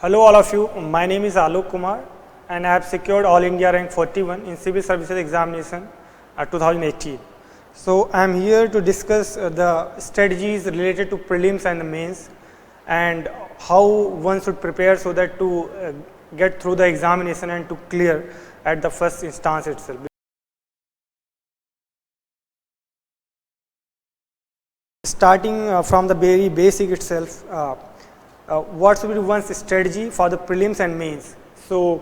Hello all of you, my name is Alok Kumar and I have secured All India rank 41 in Civil Services Examination 2018. So I am here to discuss the strategies related to prelims and the mains and how one should prepare so that to get through the examination and to clear at the first instance itself. Starting from the very basic itself, what should be one's strategy for the prelims and mains. So,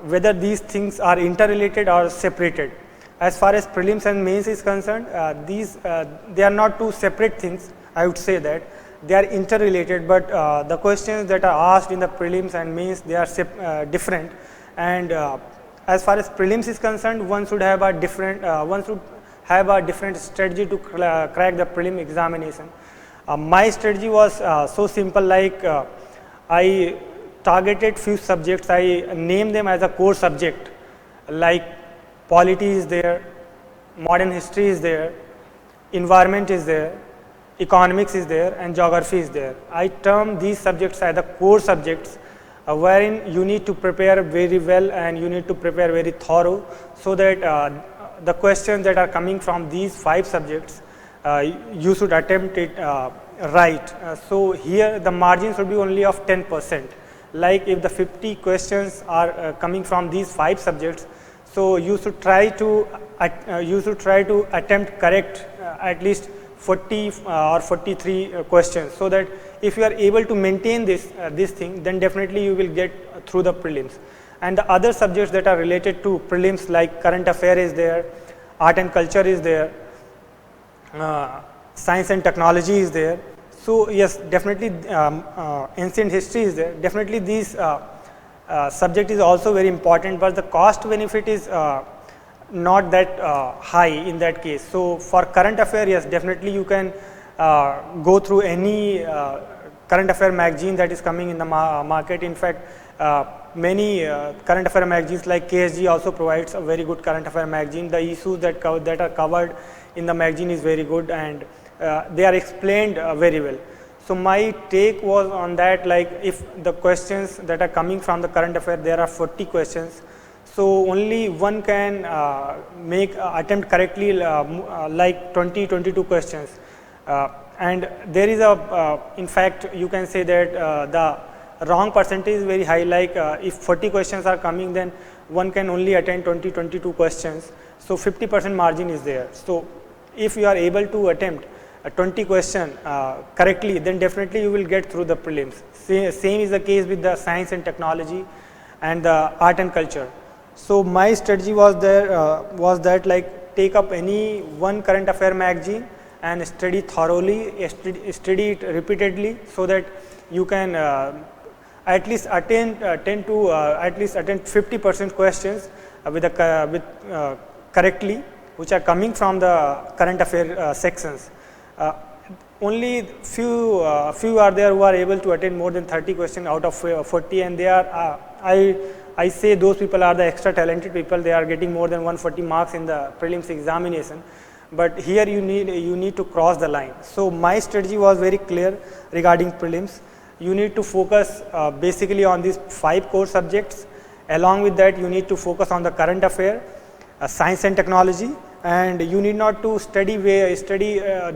whether these things are interrelated or separated. As far as prelims and mains is concerned, they are not two separate things. I would say that they are interrelated, but the questions that are asked in the prelims and mains, they are different. And as far as prelims is concerned, one should have a different strategy to crack the prelim examination. My strategy was so simple, like I targeted few subjects, I named them as a core subject, like polity is there, modern history is there, environment is there, economics is there, and geography is there. I term these subjects as the core subjects wherein you need to prepare very well and you need to prepare very thorough, so that the questions that are coming from these 5 subjects you should attempt it right. So here the margin should be only of 10%. Like if the 50 questions are coming from these 5 subjects, so you should try to attempt correct at least 40 or 43 questions, so that if you are able to maintain this thing, then definitely you will get through the prelims. And the other subjects that are related to prelims, like current affair is there, art and culture is there, science and technology is there. So yes, definitely ancient history is there. Definitely these subject is also very important, but the cost benefit is not that high in that case. So for current affair, yes, definitely you can go through any current affair magazine that is coming in the market. In fact, many current affair magazines like KSG also provides a very good current affair magazine. The issues that are covered in the magazine is very good, and they are explained very well. So my take was on that, like if the questions that are coming from the current affair, there are 40 questions, so only one can attempt correctly like 22 questions, and there is in fact you can say that the wrong percentage is very high, like if 40 questions are coming, then one can only attend 22 questions, so 50% margin is there. So if you are able to attempt 20 question correctly, then definitely you will get through the prelims. Same is the case with the science and technology and the art and culture. So my strategy was that like take up any one current affair magazine and study thoroughly, study it repeatedly, so that you can at least attend 50% questions correctly, which are coming from the current affair sections. Only few are there who are able to attend more than 30 questions out of 40, and they are I say those people are the extra talented people. They are getting more than 140 marks in the prelims examination, but here you need to cross the line. So my strategy was very clear regarding prelims. You need to focus basically on these 5 core subjects. Along with that, you need to focus on the current affair, science and technology, and you need not to study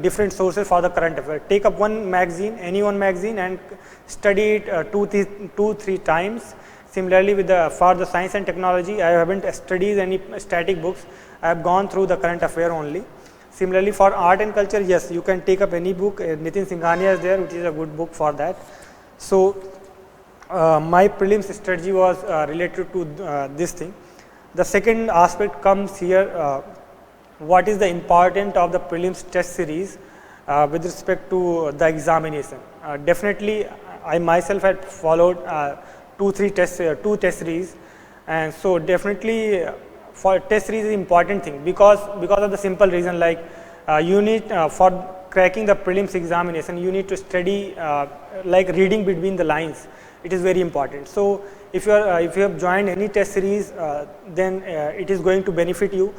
different sources for the current affair. Take up one magazine, any one magazine, and study it 2-3 times. Similarly, for the science and technology, I haven't studied any static books. I have gone through the current affair only. Similarly, for art and culture, yes, you can take up any book. Nitin Singhania is there, which is a good book for that. So my prelims strategy was related to this thing. The second aspect comes here, what is the importance of the prelims test series with respect to the examination. Definitely I myself had followed 2 test series, and so definitely for test series is important thing, because of the simple reason, like you need for cracking the prelims examination, you need to study like reading between the lines. It is very important. So if you have joined any test series, then it is going to benefit you.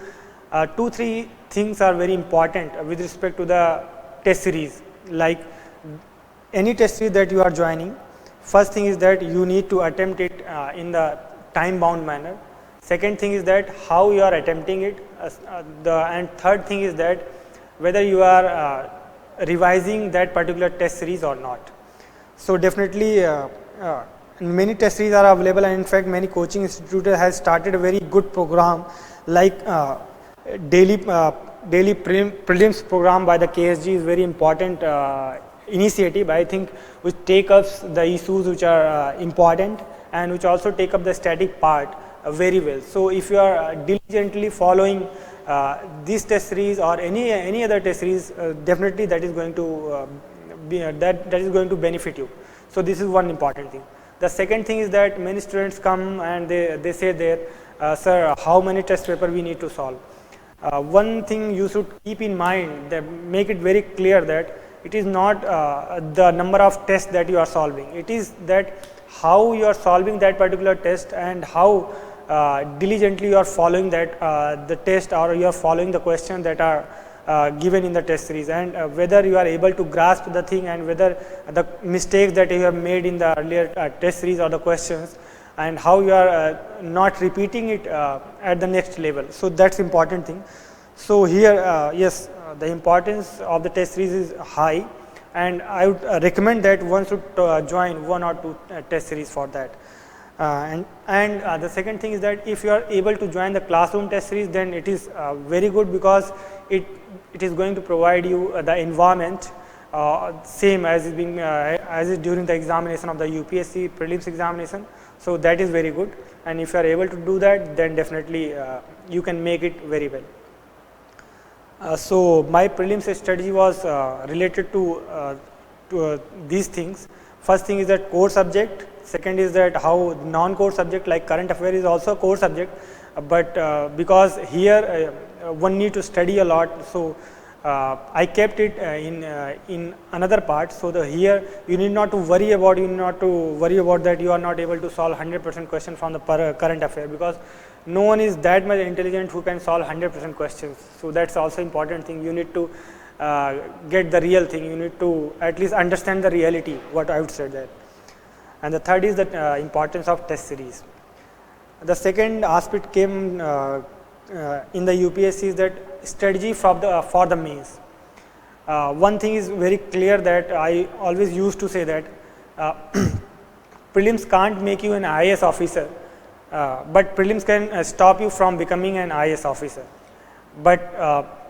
2-3 things are very important with respect to the test series. Like any test series that you are joining, First thing is that you need to attempt it in the time bound manner. Second thing is that how you are attempting it, and third thing is that whether you are revising that particular test series or not. So definitely many test series are available, and in fact many coaching institutes has started a very good program like daily prelims program by the KSG is very important initiative, I think, which take up the issues which are important and which also take up the static part very well. So if you are diligently following this test series or any other test series, definitely that is going to that is going to benefit you. So this is one important thing. The second thing is that many students come and they say there, sir, how many test paper we need to solve. One thing you should keep in mind, that make it very clear that it is not the number of tests that you are solving. It is that how you are solving that particular test and how diligently you are following that the test, or you are following the questions that are given in the test series, and whether you are able to grasp the thing, and whether the mistakes that you have made in the earlier test series or the questions, and how you are not repeating it at the next level. So that's important thing. So here yes, the importance of the test series is high, and I would recommend that one should join 1 or 2 test series for that. And the second thing is that if you are able to join the classroom test series, then it is very good, because it is going to provide you the environment same as is being as is during the examination of the UPSC prelims examination. So that is very good, and if you are able to do that, then definitely you can make it very well. So my prelims strategy was related to these things. First thing is that core subject. Second is that how non-core subject like current affair is also a core subject, but because here one need to study a lot, so I kept it in another part. So here you need not to worry about that you are not able to solve 100% question from the current affair, because no one is that much intelligent who can solve 100% questions. So that's also important thing. You need to get the real thing. You need to at least understand the reality, what I would say that. And the third is the importance of test series. The second aspect came in the UPSC is that strategy for the mains. One thing is very clear that I always used to say that prelims can't make you an IAS officer, but prelims can stop you from becoming an IAS officer. But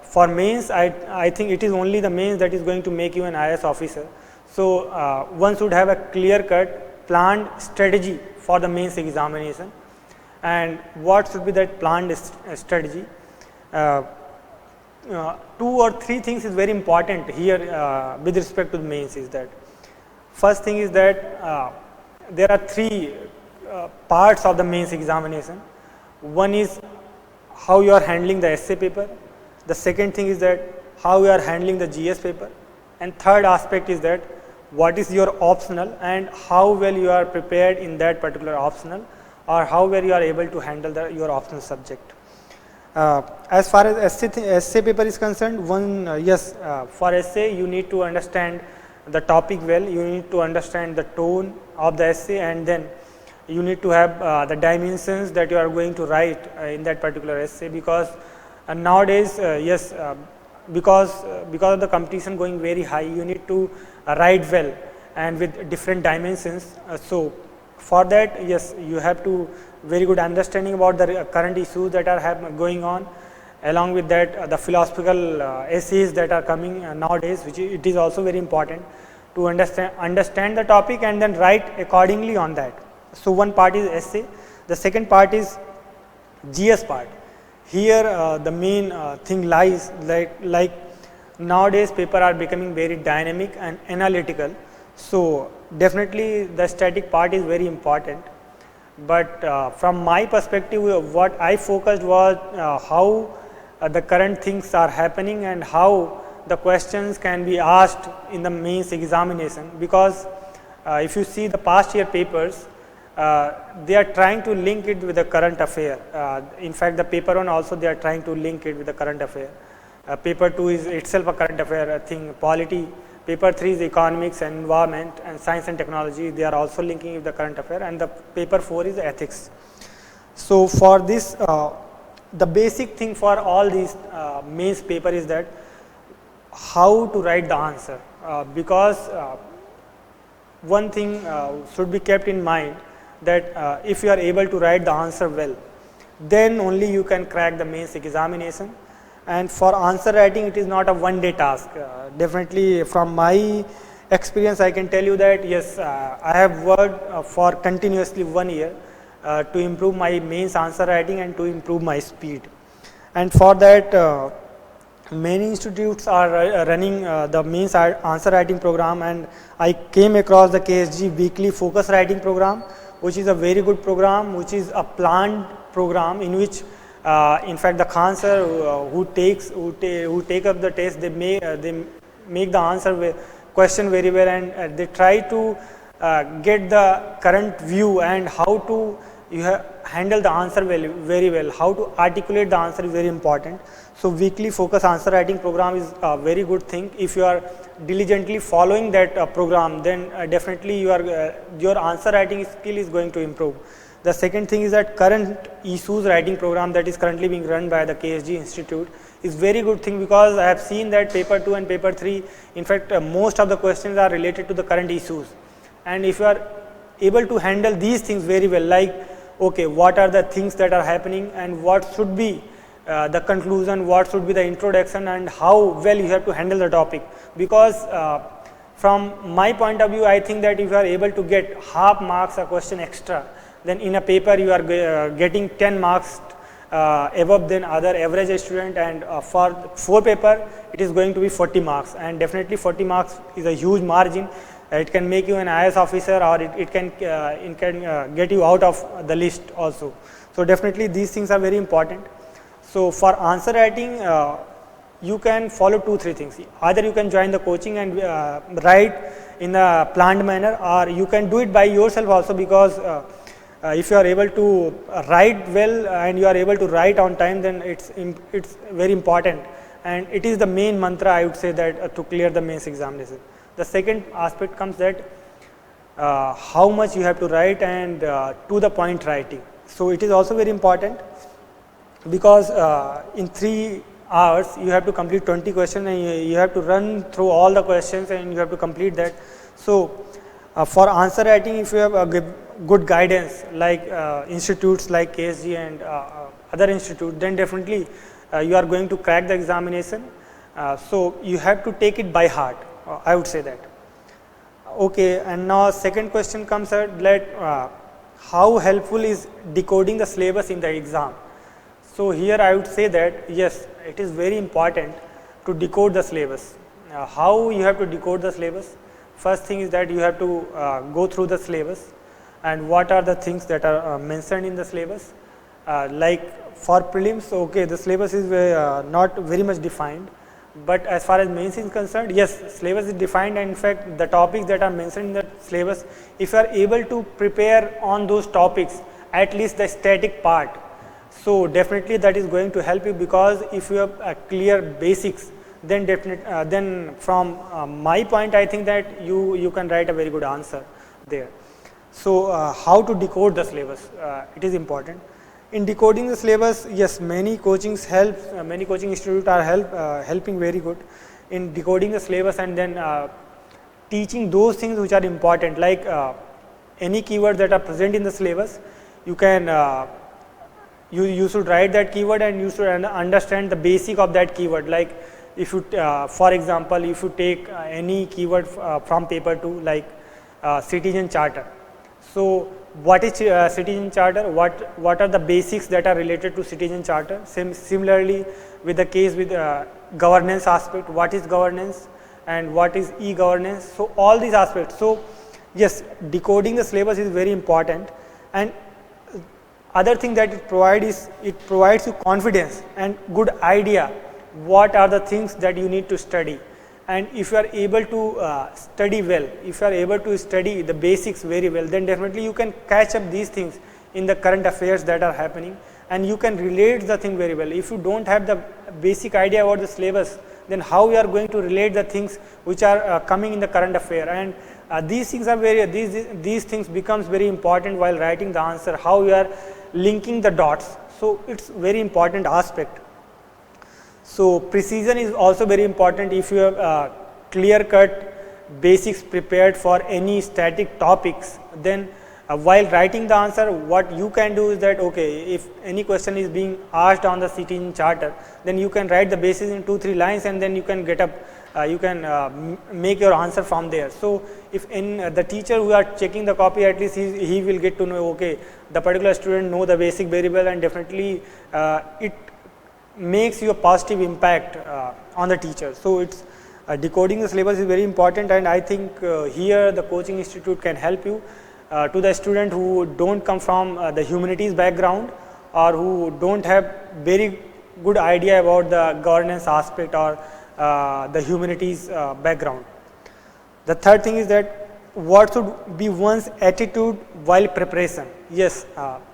for mains, I think it is only the mains that is going to make you an IAS officer. So one should have a clear-cut planned strategy for the mains examination. And what should be that planned strategy? 2 or 3 things is very important here with respect to the mains. Is that first thing is that there are 3 parts of the mains examination. One is how you are handling the essay paper. The second thing is that how you are handling the GS paper, and third aspect is that what is your optional and how well you are prepared in that particular optional, or how well you are able to handle your optional subject. As far as essay paper is concerned, for essay you need to understand the topic well, you need to understand the tone of the essay, and then you need to have the dimensions that you are going to write in that particular essay, because nowadays because of the competition going very high, you need to write well and with different dimensions. So for that, yes, you have to very good understanding about the current issues that are going on. Along with that, the philosophical essays that are coming nowadays, which it is also very important to understand the topic and then write accordingly on that. So one part is essay. The second part is GS part. Here the main thing lies like nowadays paper are becoming very dynamic and analytical. So definitely the static part is very important. But from my perspective, what I focused was how the current things are happening and how the questions can be asked in the mains examination. Because if you see the past year papers, they are trying to link it with the current affair. In fact, the paper 1 also they are trying to link it with the current affair. Paper 2 is itself a current affair thing. Polity Paper 3 is economics and environment and science and technology. They are also linking with the current affair, and the paper 4 is ethics. So for this, the basic thing for all these mains paper is that how to write the answer, because one thing should be kept in mind that if you are able to write the answer well, then only you can crack the mains examination. And for answer writing, it is not a one-day task. Definitely from my experience, I can tell you that yes, I have worked for continuously 1 year to improve my mains answer writing and to improve my speed. And for that, many institutes are running the mains answer writing program, and I came across the KSG weekly focus writing program, which is a very good program, which is a planned program in which in fact the Khan sir who take up the test, they make the answer question very well, and they try to get the current view and how to handle the answer very well, how to articulate the answer is very important. So weekly focus answer writing program is a very good thing. If you are diligently following that program, then definitely your answer writing skill is going to improve. The second thing is that current issues writing program that is currently being run by the KSG Institute is very good thing, because I have seen that paper 2 and paper 3, in fact most of the questions are related to the current issues, and if you are able to handle these things very well, like okay, what are the things that are happening and what should be the conclusion, what should be the introduction, and how well you have to handle the topic. Because from my point of view, I think that if you are able to get half marks a question extra, then in a paper you are getting 10 marks above than other average student, and for 4 paper it is going to be 40 marks, and definitely 40 marks is a huge margin. It can make you an IAS officer, or it can get you out of the list also. So definitely these things are very important. So for answer writing, you can follow 2-3 things. Either you can join the coaching and write in a planned manner, or you can do it by yourself also, because if you are able to write well and you are able to write on time, then it's very important, and it is the main mantra, I would say, that to clear the mains examination. The second aspect comes that how much you have to write and to the point writing. So it is also very important, because in 3 hours you have to complete 20 questions, and you have to run through all the questions and you have to complete that. So for answer writing, if you have a good guidance like institutes like KSG and other institutes, then definitely you are going to crack the examination. So you have to take it by heart, I would say that. Okay, and now second question comes at how helpful is decoding the syllabus in the exam. So here I would say that yes, it is very important to decode the syllabus. How you have to decode the syllabus? First thing is that you have to go through the syllabus and what are the things that are mentioned in the syllabus. Like for prelims, okay, the syllabus is not very much defined, but as far as mains is concerned, yes, syllabus is defined, and in fact the topics that are mentioned in the syllabus, if you are able to prepare on those topics, at least the static part, so definitely that is going to help you, because if you have a clear basics, then then from my point, I think that you can write a very good answer there. So how to decode the syllabus? It is important. In decoding the syllabus, yes, many coaching institutes are helping very good in decoding the syllabus, and then teaching those things which are important, like any keywords that are present in the syllabus. You can you should write that keyword, and you should understand the basic of that keyword. Like if you, for example, if you take any keyword from paper 2, like citizen charter. So what is citizen charter? What are the basics that are related to citizen charter? Similarly, with the case with governance aspect, what is governance and what is e-governance? So all these aspects. So yes, decoding the syllabus is very important, and other thing that it provides is it provides you confidence and good idea what are the things that you need to study. And if you are able to study well, if you are able to study the basics very well, then definitely you can catch up these things in the current affairs that are happening, and you can relate the thing very well. If you don't have the basic idea about the syllabus, then how we are going to relate the things which are coming in the current affair, and these things are these things becomes very important while writing the answer, how we are linking the dots. So it's very important aspect. So precision is also very important. If you have clear cut basics prepared for any static topics, then while writing the answer, what you can do is that, okay, if any question is being asked on the citizen charter, then you can write the basis in 2-3 lines, and then you can get up, you can make your answer from there. So if in the teacher who are checking the copy, at least he will get to know, okay, the particular student know the basic very well, and definitely it makes you a positive impact on the teacher. So it's decoding the syllabus is very important, and I think here the coaching institute can help you. To the student who don't come from the humanities background, or who don't have very good idea about the governance aspect or the humanities background. The third thing is that what should be one's attitude while preparation. Yes,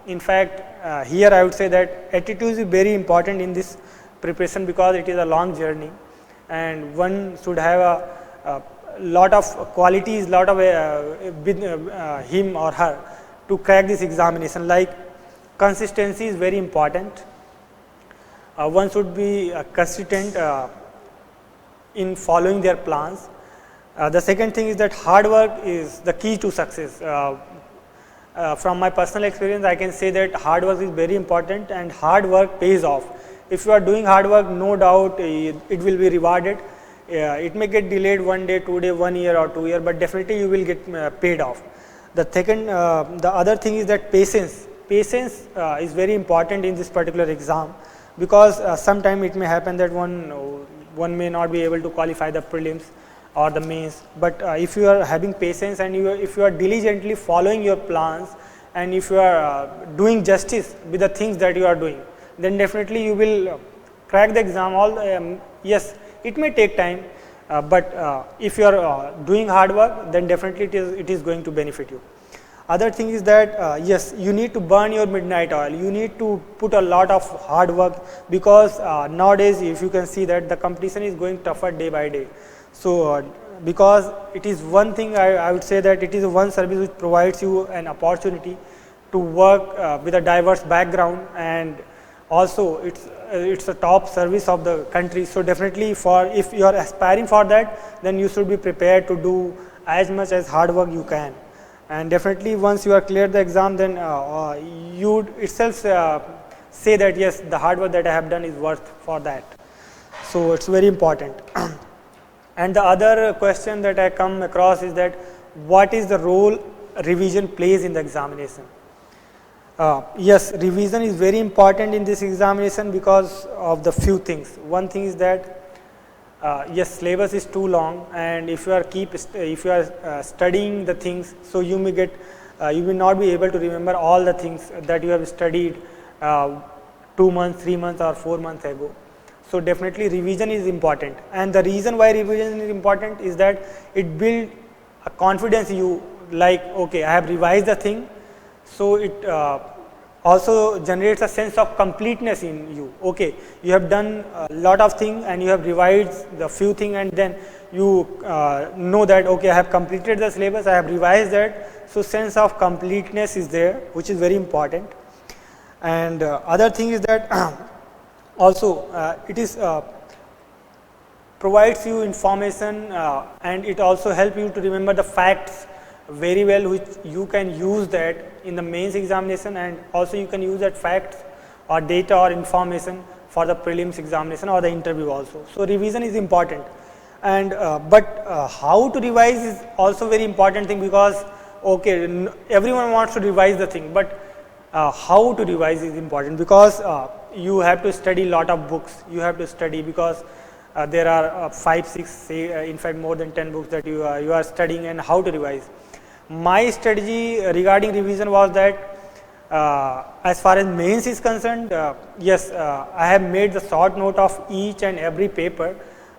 in fact here I would say that attitude is very important in this preparation, because it is a long journey and one should have a lot of qualities, lot of with him or her to crack this examination. Like consistency is very important. One should be consistent in following their plans. The second thing is that hard work is the key to success. From my personal experience, I can say that hard work is very important, and hard work pays off. If you are doing hard work, no doubt it will be rewarded. It may get delayed 1 day, 2 day, 1 year or 2 years, but definitely you will get paid off. The second, the other thing is that patience. Patience is very important in this particular exam, because sometime it may happen that one may not be able to qualify the prelims or the mains. But if you are having patience, and if you are diligently following your plans, and if you are doing justice with the things that you are doing, then definitely you will crack the exam. Yes, it may take time, but if you are doing hard work, then definitely it is going to benefit you. Other thing is that yes, you need to burn your midnight oil. You need to put a lot of hard work, because nowadays, if you can see that the competition is going tougher day by day. So because it is one thing, I would say that it is one service which provides you an opportunity to work with a diverse background, and also it's a top service of the country. So definitely, if you are aspiring for that, then you should be prepared to do as much as hard work you can. And definitely once you are cleared the exam, then you itself say that yes, the hard work that I have done is worth for that. So it's very important. And the other question that I come across is that what is the role revision plays in the examination? Yes, revision is very important in this examination because of the few things. One thing is that yes, syllabus is too long, and if you are studying the things, so you will not be able to remember all the things that you have studied 2 months, 3 months or 4 months ago. So definitely revision is important, and the reason why revision is important is that it builds a confidence in you, like, okay, I have revised the thing, so it also generates a sense of completeness in you. Okay, you have done a lot of things and you have revised the few things, and then you know that, okay, I have completed the syllabus, I have revised that. So sense of completeness is there, which is very important. And other thing is that also it is provides you information, and it also helps you to remember the facts very well, which you can use that in the mains examination, and also you can use that facts or data or information for the prelims examination or the interview also. So revision is important, and but how to revise is also very important thing, because okay, everyone wants to revise the thing, but how to revise is important, because you have to study lot of books. You have to study because there are 5, 6, in fact more than 10 books that you are studying, and how to revise. My strategy regarding revision was that as far as mains is concerned, yes, I have made the short note of each and every paper,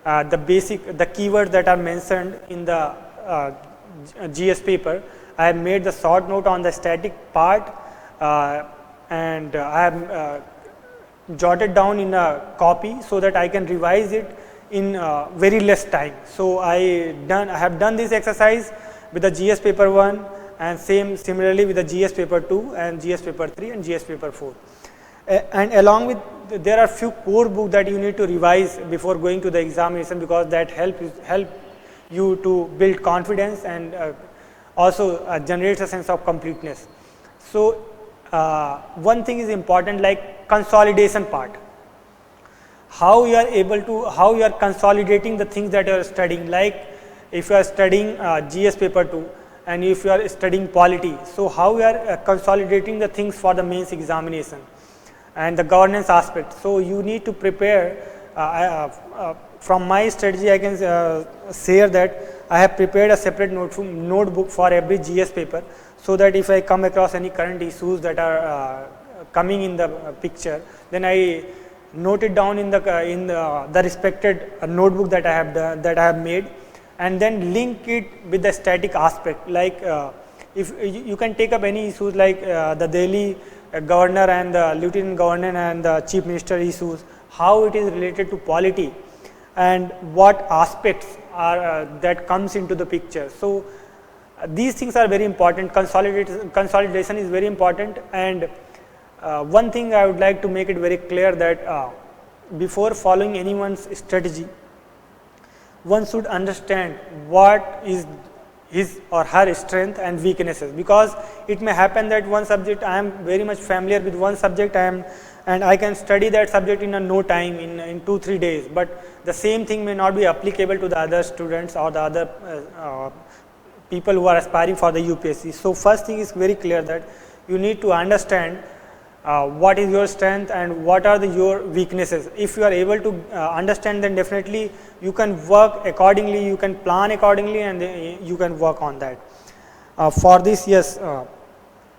the keywords that are mentioned in the GS paper. I have made the short note on the static part, and I have jotted down in a copy so that I can revise it in very less time. So I have done this exercise with the GS paper 1 and similarly with the GS paper 2 and GS paper 3 and GS paper 4. And along with, there are few core books that you need to revise before going to the examination, because that help you to build confidence and also generates a sense of completeness. So one thing is important, like consolidation part. How you are consolidating the things that you are studying. Like if you are studying GS paper 2 and if you are studying polity, so how you are consolidating the things for the mains examination and the governance aspect. So you need to prepare. From my strategy, I can share that I have prepared a separate notebook for every GS paper, so that if I come across any current issues that are coming in the picture, then I note it down in the respected notebook that I have made, and then link it with the static aspect. Like if you can take up any issues like the Delhi governor and the lieutenant governor and the chief minister issues, how it is related to polity and what aspects are that comes into the picture. So these things are very important. Consolidation is very important. And one thing I would like to make it very clear, that before following anyone's strategy, one should understand what is his or her strength and weaknesses, because it may happen that one subject I am very much familiar with one subject, and I can study that subject in no time, in 2-3 days, but the same thing may not be applicable to the other students or the other people who are aspiring for the UPSC. So first thing is very clear, that you need to understand what is your strength and what are your weaknesses. If you are able to understand, then definitely you can work accordingly, you can plan accordingly, and you can work on that. For this, yes,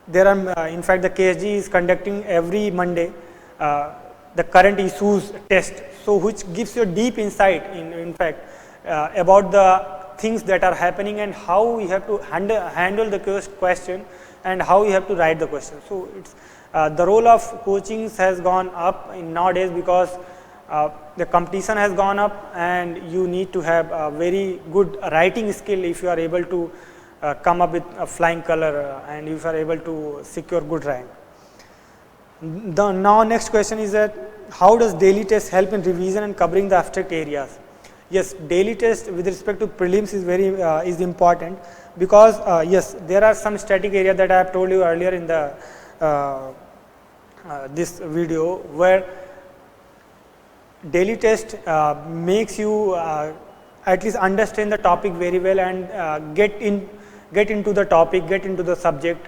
there are in fact the KSG is conducting every Monday the current issues test, so which gives you a deep insight in fact about the things that are happening and how you have to handle the question and how you have to write the question. So it's the role of coachings has gone up in nowadays, because the competition has gone up and you need to have a very good writing skill if you are able to come up with a flying color and if you are able to secure good rank. Now next question is that how does daily test help in revision and covering the abstract areas? Yes, daily test with respect to prelims is very is important, because yes, there are some static area that I have told you earlier in the this video, where daily test makes you at least understand the topic very well and get into the topic, get into the subject,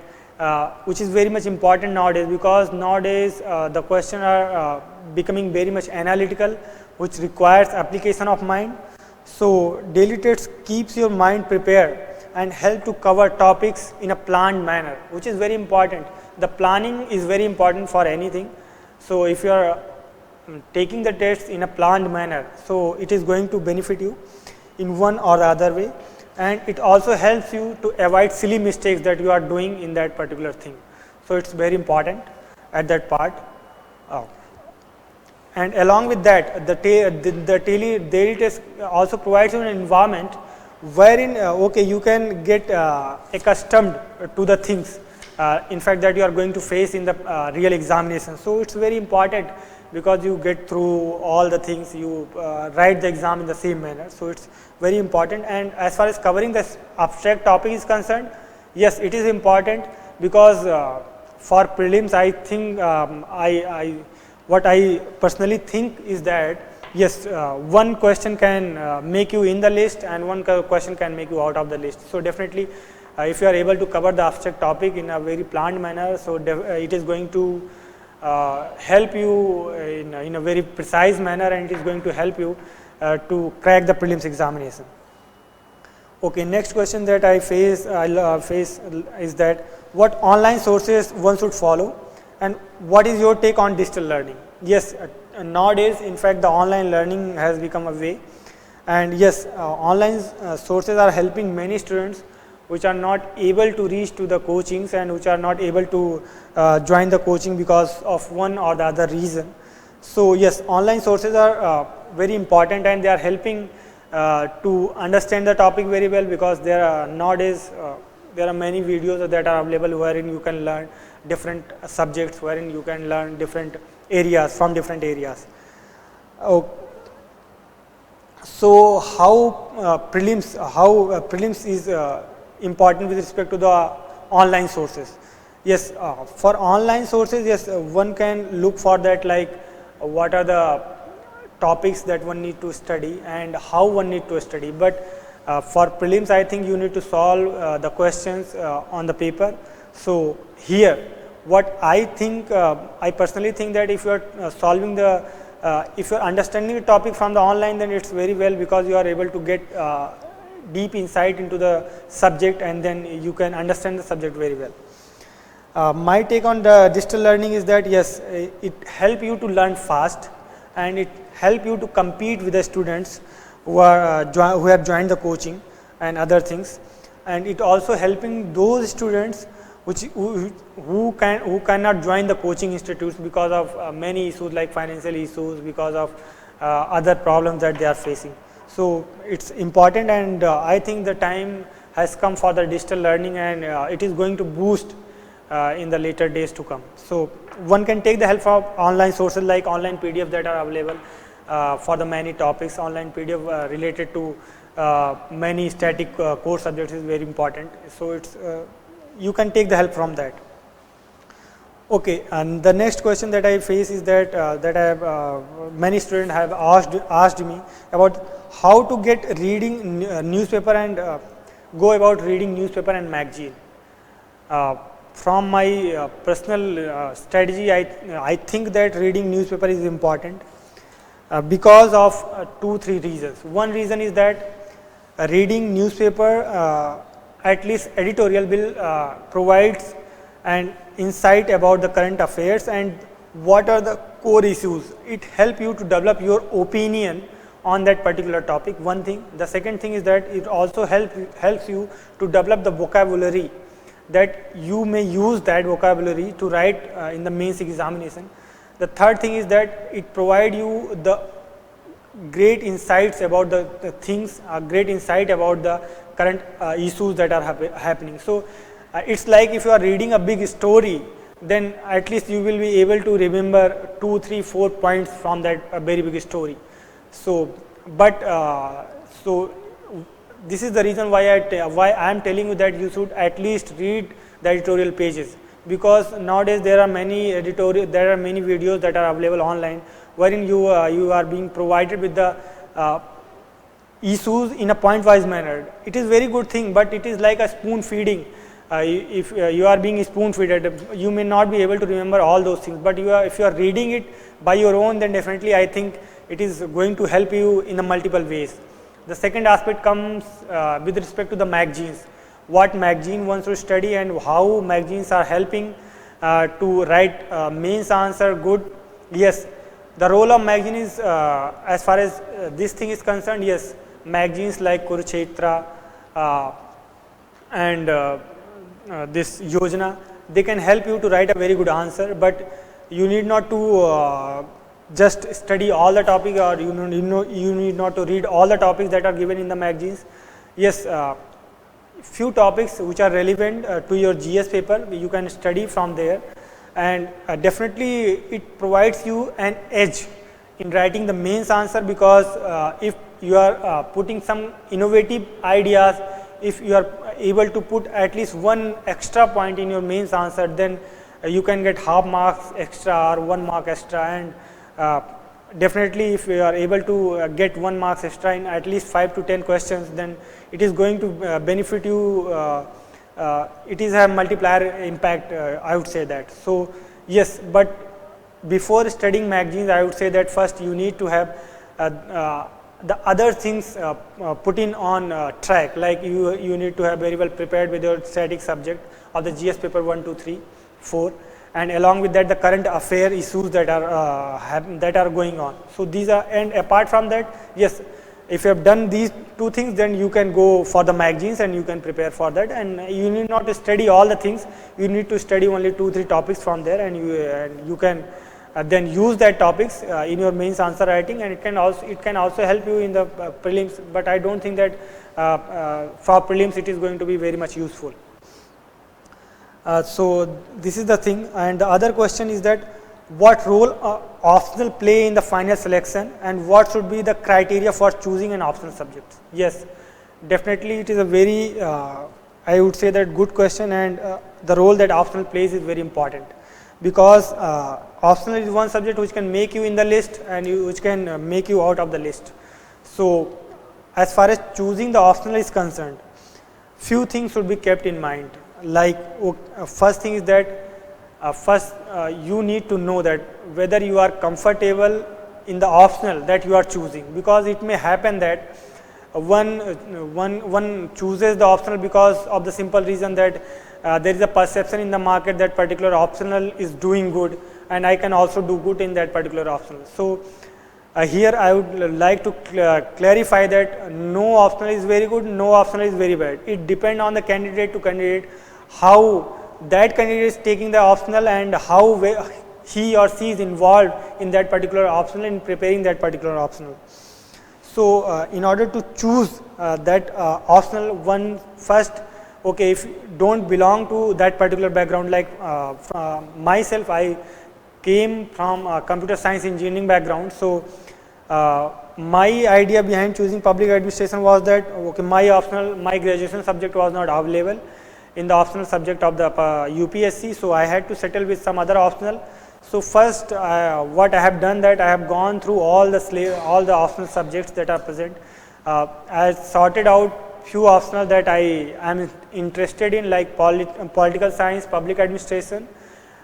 which is very much important nowadays, because nowadays the questions are becoming very much analytical, which requires application of mind. So daily test keeps your mind prepared and help to cover topics in a planned manner, which is very important. The planning is very important for anything. So if you are taking the tests in a planned manner, so it is going to benefit you in one or the other way, and it also helps you to avoid silly mistakes that you are doing in that particular thing. So it's very important at that part. And along with that, the daily test also provides you an environment wherein okay, you can get accustomed to the things in fact that you are going to face in the real examination. So it's very important, because you get through all the things, you write the exam in the same manner. So it's very important. And as far as covering the abstract topic is concerned, yes, it is important, because for prelims, I think what I personally think is that yes, one question can make you in the list and one question can make you out of the list. So definitely if you are able to cover the abstract topic in a very planned manner, so it is going to help you in a very precise manner, and it is going to help you to crack the prelims examination. Okay, next question that I face is that what online sources one should follow, and what is your take on digital learning? Yes, nowadays in fact the online learning has become a way, and yes, online sources are helping many students which are not able to reach to the coachings and which are not able to join the coaching because of one or the other reason. So yes, online sources are very important, and they are helping to understand the topic very well, because there are nowadays there are many videos that are available wherein you can learn different subjects, wherein you can learn different areas from different areas. So how prelims is important with respect to the online sources. Yes, for online sources, yes, one can look for that, like what are the topics that one need to study and how one need to study. But for prelims, I think you need to solve the questions on the paper. So here, what I think, I personally think that if you are solving the, if you are understanding the topic from the online, then it's very well, because you are able to get deep insight into the subject, and then you can understand the subject very well. My take on the digital learning is that yes, it help you to learn fast, and it help you to compete with the students who are who have joined the coaching and other things, and it also helping those students who cannot join the coaching institutes because of many issues like financial issues, because of other problems that they are facing. So it's important, and I think the time has come for the digital learning, and it is going to boost in the later days to come. So one can take the help of online sources like online PDF that are available for the many topics. Online PDF related to many static core subjects is very important. So it's you can take the help from that. Okay, and the next question that I face is that that I have many students have asked me about how to get reading newspaper and go about reading newspaper and magazine. From my personal strategy, I think that reading newspaper is important because of 2-3 reasons. One reason is that reading newspaper, at least editorial, will provides an insight about the current affairs and what are the core issues. It helps you to develop your opinion on that particular topic. One thing. The second thing is that it also helps you to develop the vocabulary, that you may use that vocabulary to write in the mains examination. The third thing is that it provides you the great insights about the things, great insight about the current issues that are happening. So it's like if you are reading a big story, then at least you will be able to remember 2, 3, 4 points from that very big story. So, but so this is the reason why I am telling you that you should at least read the editorial pages, because nowadays there are many videos that are available online wherein you are being provided with the issues in a point wise manner. It is very good thing, but it is like a spoon feeding. If you are being spoon fed, you may not be able to remember all those things, but if you are reading it by your own, then definitely I think it is going to help you in a multiple ways. The second aspect comes with respect to the magazines. What magazine one should study and how magazines are helping to write mains answer good. Yes, the role of magazine is as far as this thing is concerned. Yes, magazines like Kurukshetra and this Yojana, they can help you to write a very good answer, but you need not to just study all the topic, or you need not to read all the topics that are given in the magazines. Yes, few topics which are relevant to your GS paper, you can study from there, and definitely it provides you an edge in writing the mains answer, because if you are putting some innovative ideas, if you are able to put at least one extra point in your mains answer, then you can get half marks extra or 1 mark extra, and definitely if you are able to get 1 mark extra in at least 5 to 10 questions, then it is going to benefit you. It is a multiplier impact, I would say that. So yes, but before studying magazines, I would say that first you need to have the other things put in on track, like you need to have very well prepared with your static subject of the GS paper 1, 2, 3, 4, and along with that the current affair issues that are going on. So these are, and apart from that, yes, if you have done these 2 things, then you can go for the magazines and you can prepare for that, and you need not to study all the things. You need to study only 2, 3 topics from there, and you can then use that topics in your mains answer writing, and it can also help you in the prelims, but I don't think that for prelims it is going to be very much useful. So this is the thing. And the other question is that what role optional play in the final selection, and what should be the criteria for choosing an optional subject? Yes, definitely it is a very I would say that good question, and the role that optional plays is very important, because optional is one subject which can make you in the list and which can make you out of the list. So as far as choosing the optional is concerned, few things should be kept in mind. Like first thing is that you need to know that whether you are comfortable in the optional that you are choosing, because it may happen that one chooses the optional because of the simple reason that there is a perception in the market that particular optional is doing good, and I can also do good in that particular optional. So here I would like to clarify that no optional is very good, no optional is very bad. It depends on the candidate to candidate, how that candidate is taking the optional and how he or she is involved in that particular optional, in preparing that particular optional. So in order to choose that optional, one first, okay, if you don't belong to that particular background, like myself, I came from computer science engineering background. So my idea behind choosing public administration was that, okay, my graduation subject was not available in the optional subject of the UPSC, so I had to settle with some other optional. So first what I have done, that I have gone through all the optional subjects that are present. I sorted out few optional that I am interested in, like political science, public administration,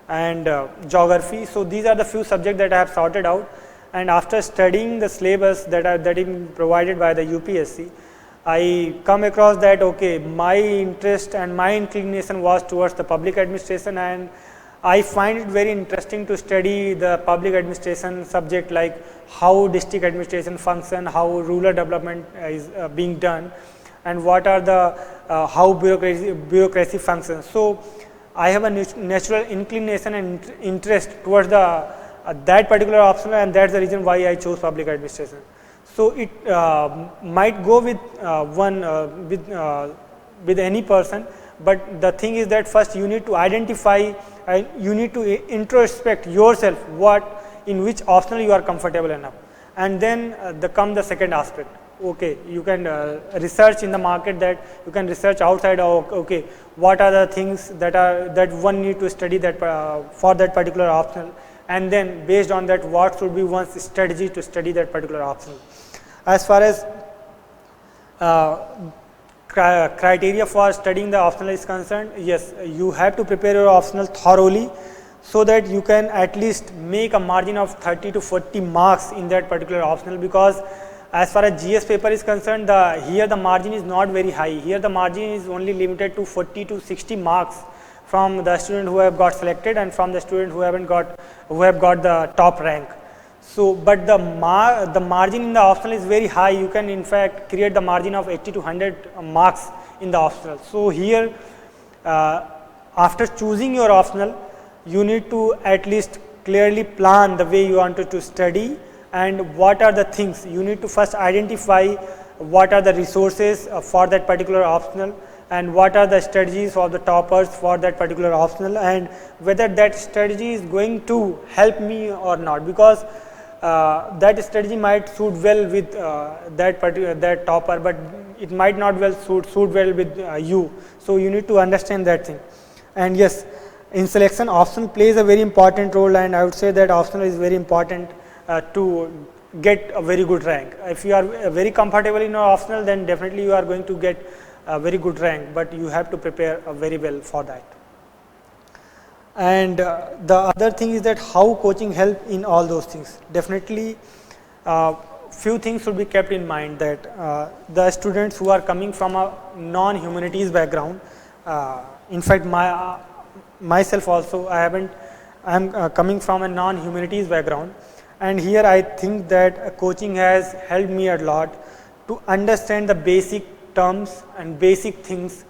and geography. So these are the few subjects that I have sorted out, and after studying the syllabus that is provided by the UPSC, I come across that, okay, my interest and my inclination was towards the public administration, and I find it very interesting to study the public administration subject, like how district administration function, how rural development is being done, and what are the how bureaucracy functions. So I have a natural inclination and interest towards the that particular option, and that's the reason why I chose public administration. So it might go with with any person, but the thing is that first you need to identify, you need to introspect yourself in which optional you are comfortable enough, and then come the second aspect. Okay, you can research in the market, that you can research outside of, okay, what are the things that one need to study that for that particular optional, and then based on that, what should be one's strategy to study that particular optional. As far as criteria for studying the optional is concerned, yes, you have to prepare your optional thoroughly, so that you can at least make a margin of 30 to 40 marks in that particular optional, because as far as GS paper is concerned, here the margin is not very high. Here the margin is only limited to 40 to 60 marks from the student who have got selected, and from the student who have got the top rank. So, but the margin in the optional is very high. You can in fact create the margin of 80 to 100 marks in the optional. So here, after choosing your optional, you need to at least clearly plan the way you wanted to study, and what are the things you need to first identify, what are the resources for that particular optional, and what are the strategies for the toppers for that particular optional, and whether that strategy is going to help me or not, because that strategy might suit well with that topper, but it might not suit well with you. So you need to understand that thing. And yes, in selection, optional plays a very important role, and I would say that optional is very important to get a very good rank. If you are very comfortable in your optional, then definitely you are going to get a very good rank, but you have to prepare very well for that. And the other thing is that how coaching help in all those things. Definitely few things should be kept in mind, that the students who are coming from a non-humanities background, in fact myself also, I am coming from a non-humanities background, and here I think that coaching has helped me a lot to understand the basic terms and basic things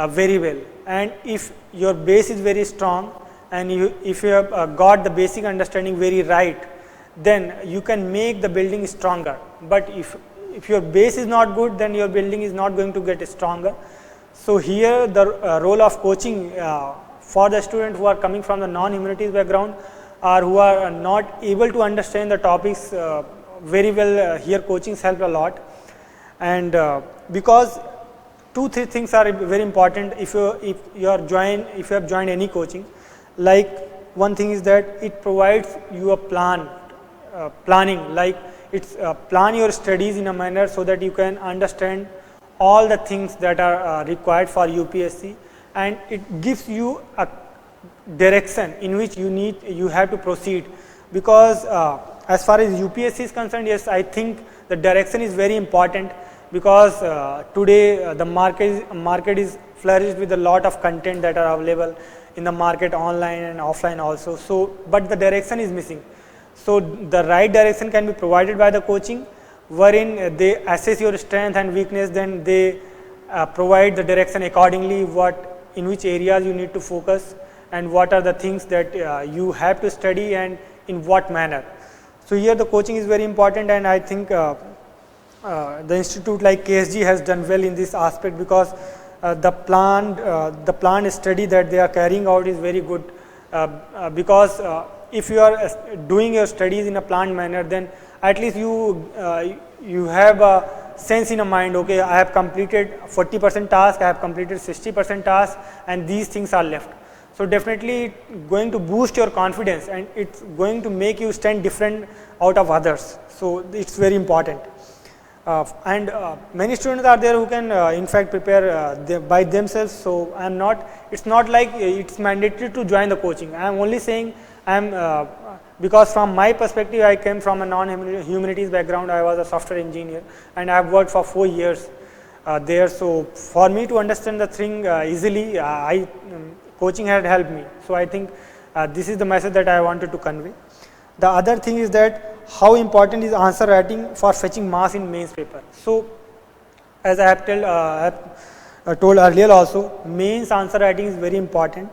very well. And if your base is very strong, and if you have got the basic understanding very right, then you can make the building stronger. But if your base is not good, then your building is not going to get stronger. So here the role of coaching for the students who are coming from the non-humanities background or who are not able to understand the topics very well, here coachings help a lot. And because 2-3 things are very important if you have joined any coaching. Like one thing is that it provides you a planning, like it's plan your studies in a manner so that you can understand all the things that are required for UPSC, and it gives you a direction in which you have to proceed. Because as far as UPSC is concerned, yes, I think the direction is very important, because today the market is flourished with a lot of content that are available in the market, online and offline also. So but the direction is missing. So the right direction can be provided by the coaching, wherein they assess your strength and weakness, then they provide the direction accordingly, in which areas you need to focus and what are the things that you have to study and in what manner. So here the coaching is very important, and I think the institute like KSG has done well in this aspect, because the planned study that they are carrying out is very good, because if you are doing your studies in a planned manner, then at least you have a sense in a mind, okay, I have completed 40% task, I have completed 60% task, and these things are left. So definitely going to boost your confidence, and it's going to make you stand different out of others. So it's very important. And many students are there who can in fact prepare by themselves. So it's not like it's mandatory to join the coaching. I am only saying because from my perspective, I came from a non-humanities background. I was a software engineer and I have worked for 4 years there. So for me to understand the thing easily, coaching had helped me. So I think this is the message that I wanted to convey. The other thing is that how important is answer writing for fetching marks in mains paper. So as I have told earlier also, mains answer writing is very important,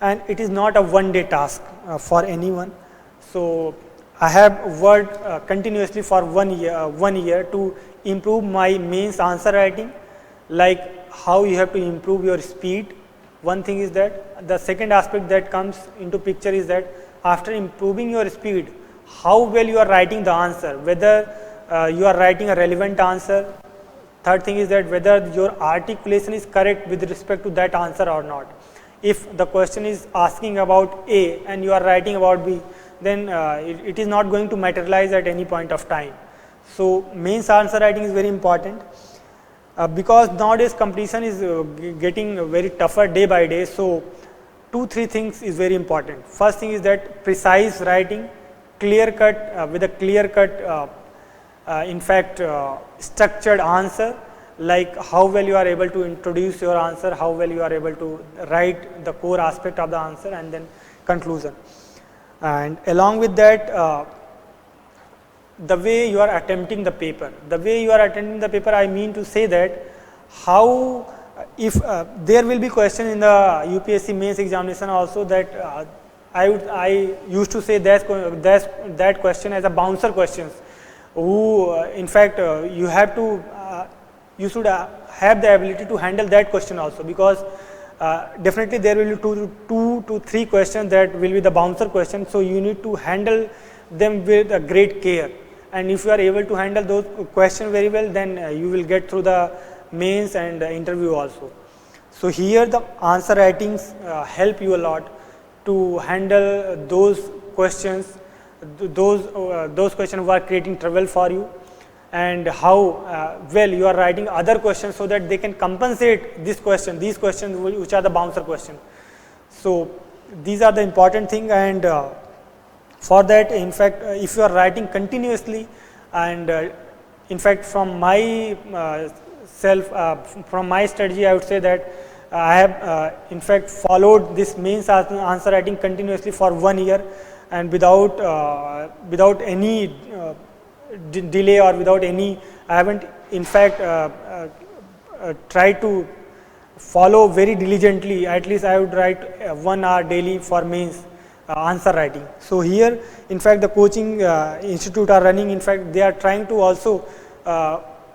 and it is not a one-day task for anyone. So I have worked continuously for 1 year to improve my mains answer writing, like how you have to improve your speed. One thing is that the second aspect that comes into picture is that after improving your speed, how well you are writing the answer, whether you are writing a relevant answer. Third thing is that whether your articulation is correct with respect to that answer or not. If the question is asking about A and you are writing about B, then it is not going to materialize at any point of time. So mains answer writing is very important, because nowadays competition is getting very tougher day by day. So 2-3 things is very important. First thing is that precise writing, clear cut with a clear cut structured answer, like how well you are able to introduce your answer, how well you are able to write the core aspect of the answer, and then conclusion. And along with that, the way you are attempting the paper. The way you are attempting the paper, I mean to say that how, if there will be question in the UPSC mains examination also, that I used to say that question as a bouncer questions, who in fact you have to you should have the ability to handle that question also, because definitely there will be 2 to 3 questions that will be the bouncer question. So you need to handle them with a great care, and if you are able to handle those questions very well, then you will get through the mains and the interview also. So here the answer writings help you a lot to handle those questions, those questions who are creating trouble for you, and how well you are writing other questions so that they can compensate these questions which are the bouncer questions. So these are the important thing, and for that, in fact, if you are writing continuously, and in fact from my from my strategy, I would say that I have in fact followed this mains answer writing continuously for 1 year, and without any delay or without any, I haven't in fact tried to follow very diligently, at least I would write 1 hour daily for mains answer writing. So here, in fact, the coaching institute are running, in fact, they are trying to also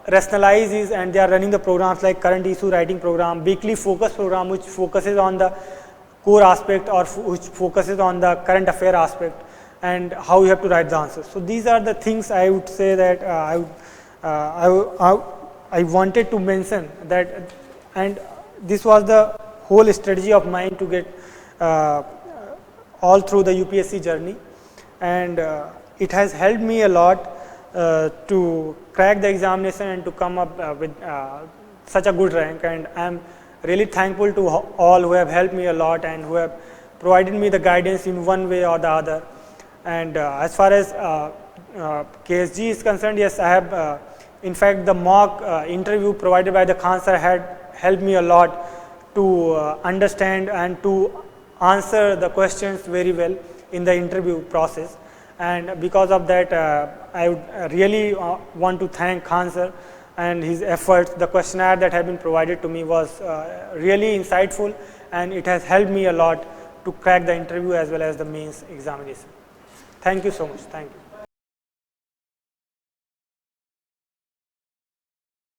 rationalize this, and they are running the programs like current issue writing program, weekly focus program, which focuses on the core aspect or which focuses on the current affair aspect and how you have to write the answers. So these are the things I would say that I wanted to mention that, and this was the whole strategy of mine to get all through the UPSC journey, and it has helped me a lot to crack the examination and to come up with such a good rank, and I am really thankful to all who have helped me a lot and who have provided me the guidance in one way or the other. And as far as KSG is concerned, yes, I have in fact the mock interview provided by the Khan sir had helped me a lot to understand and to answer the questions very well in the interview process, and because of that I would really want to thank Khan sir and his efforts. The questionnaire that had been provided to me was really insightful, and it has helped me a lot to crack the interview as well as the mains examination. Thank you so much. Thank you.